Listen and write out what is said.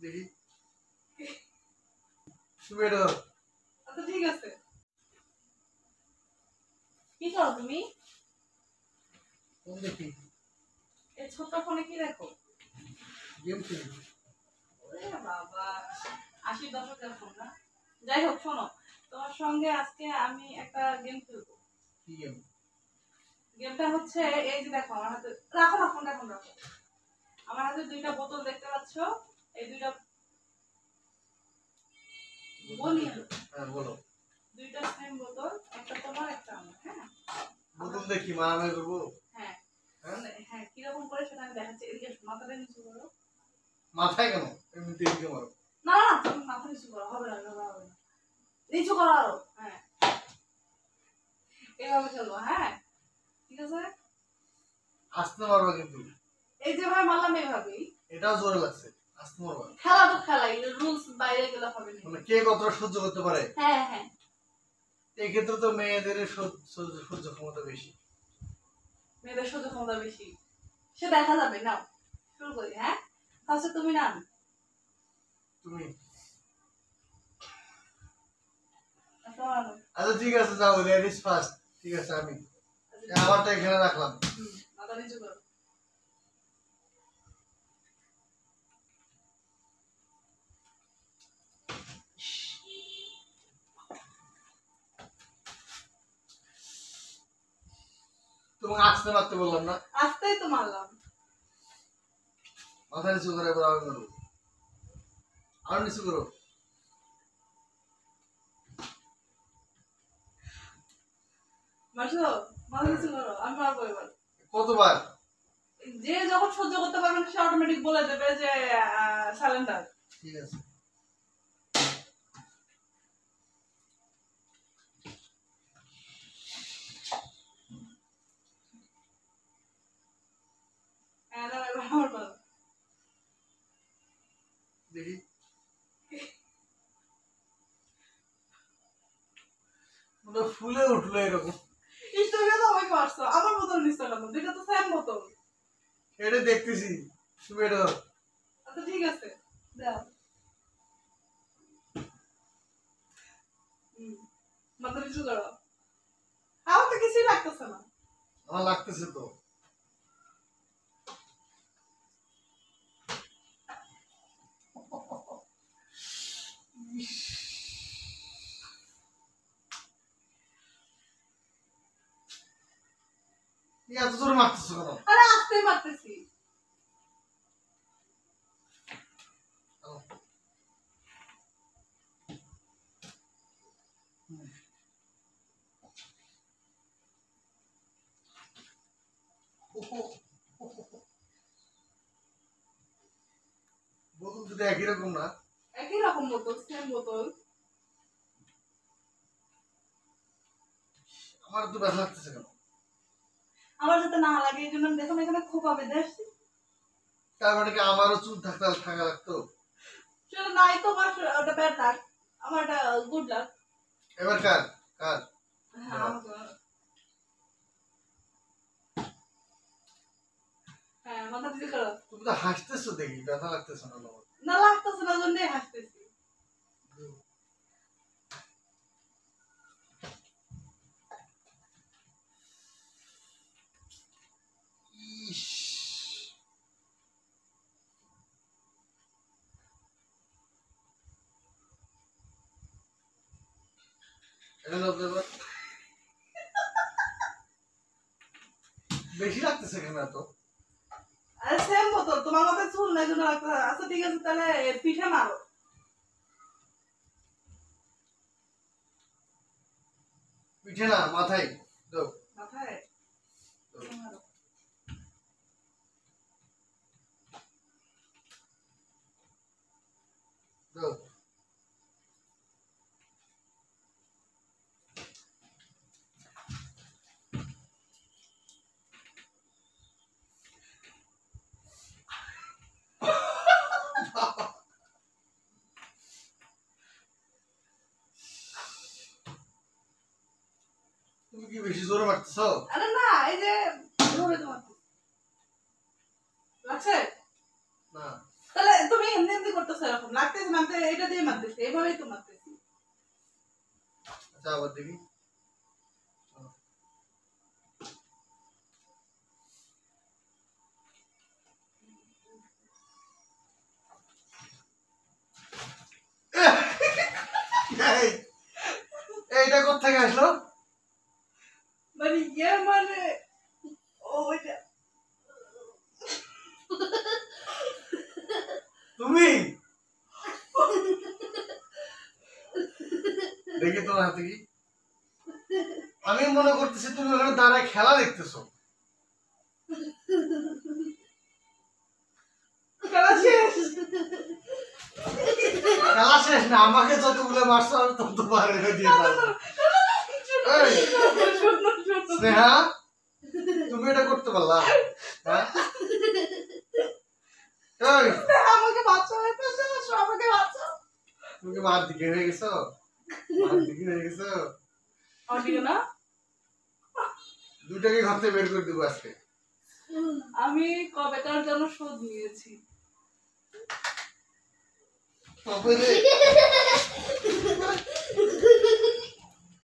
দেখি তুমি এটা ধরো। আচ্ছা ঠিক আছে। কি করো তুমি? ফোন দেখি। এই ছোট ফোনে কি দেখো? গেম খেলি। ওরে বাবা, 80 দশকের ফোন না? যাই হোক শোনো, তোমার সঙ্গে আজকে আমি একটা গেম খেলবো। কি গেম? গেমটা হচ্ছে এই যে দেখো আমার হাতে, রাখো না ফোনটা, এখন রাখো। আমার হাতে দুইটা বোতল দেখতে পাচ্ছ, এই দুইটা বলি হ্যাঁ বলো। দুইটা সেম বোতল, একটা তোমার একটা আমার। হ্যাঁ বোতল দেখি মারামারি করবো? হ্যাঁ হ্যাঁ হ্যাঁ, কিরকম করে সেটা আমি দেখাচ্ছি। এদিকে মাথাটা নিচু করো। মাথায় কেন? এমনিতে এদিকে মারো। না না, তুমি মাথা নিচু করো, হবে না, হবে না। নিচু করো আরো। হ্যাঁ এভাবে খেলবো। হ্যাঁ ঠিক আছে। আস্তে মারবা কিন্তু। এই যে ভাই মারলাম এইভাবেই। এটাও জোরে লাগছে। আস্তে মারবা। খেলা তো খেলাই, রুলস বাইরে গেলে হবে না। মানে কে কতটা সহ্য করতে পারে? হ্যাঁ হ্যাঁ, এই ক্ষেত্রে তো মেয়েদের সহ্য ক্ষমতা বেশি। মেয়েদের সহ্য ক্ষমতা বেশি, সে দেখা যাবে। নাও শুরু করি। হ্যাঁ ফার্স্টে তুমি নাম। তুমি তোমার আচ্ছা ঠিক আছে যাও, লেডিস ফার্স্ট। ঠিক আছে আমি আমারটা এখানে রাখলাম। মাথা নিচু করো। তোমাকে আস্তে মারতে বললাম না? আস্তেই তো মারলাম। মাথা নিচু করে এবার আমি মারবো। আরো নিচু করো। মারছো? মাথা নিচু করো, আমি মারবো এবার। কতবার? যে যখন সহ্য করতে পারবে না সে অটোমেটিক বলে দেবে যে সারেন্ডার। ঠিক আছে। হ্যাঁ না, এবার আমার পালা। দেখি মানে ফুলে উঠলো এরকম। এই তুমি তো আমাকে মারছো, আমার বোতল নিচ্ছ কেন? দুইটা তো সেম বোতল। এটা দেখতেছি। তুমি এটা ধরো। আচ্ছা ঠিক আছে, দাও। মাথা নিচু করো। আমার তো কিছুই লাগতেছে না। আমার লাগতেছে তো। এত জোরে মারতেছো কেন? আরে আস্তে মারতেছি। বোতল দুটো একই রকম না? একই রকম বোতল, সেম বোতল। আমার তো ব্যথা লাগতেছে কেন? আমার যাতে না লাগে এই জন্য দেখুন এখানে খোপা বেঁধে আসছি। তার মানে কি আমারও চুল থাকা লাগতো? সেটা নাই তোমার, ওটা ব্যাড লাক, আমার এটা গুড লাক। এবার কার কার? হ্যাঁ আমাকে। হ্যাঁ মাথা নিচু করো। তুমি তো হাসতেছো, দেখি ব্যথা লাগতেছে না? না লাগতেছে না, জন্যই হাসতেছি। ইস, এটা নাও তো এবার। বেশি লাগতেছে কেন এত? আরে সেম বোতল, তোমার মাথায় চুল নাই জন্য লাগতেছে। আচ্ছা ঠিক আছে, তাহলে পিঠে মারো। পিঠে না, মাথায় দাও। মাথায় মারো। দাও। তুমি কি বেশি জোরে মারতেছো? আরে না, এই যে ধরে তোমার লাগছে না তাহলে তুমি এমনি এমনি করতেছো এরকম। আবার দেখি এইটা কোথেকে আসলো? মানে ইয়ে মানে ওইটা তুমি দেখি তোমার হাতে কি? আমি মনে করতেছি তুমি ওখানে দাঁড়ায় খেলা দেখতেছো। খেলা শেষ। খেলা শেষ না, আমাকে যতগুলো মারছো আমি তত পারে দিয়ে পারবো। এই, স্নেহা তুমি এটা করতে পারলা? হ্যাঁ এই, আমাকে বাঁচাও, আমাকে বাঁচাও। তুমি কি মার দিকে হয়ে গেছো? মার দিকে হয়ে গেছো? ঠিক না, দুটাকে ঘর থেকে বের করে দেবো আজকে। আমি কবেকার যেন শোধ নিয়েছি। তবে রে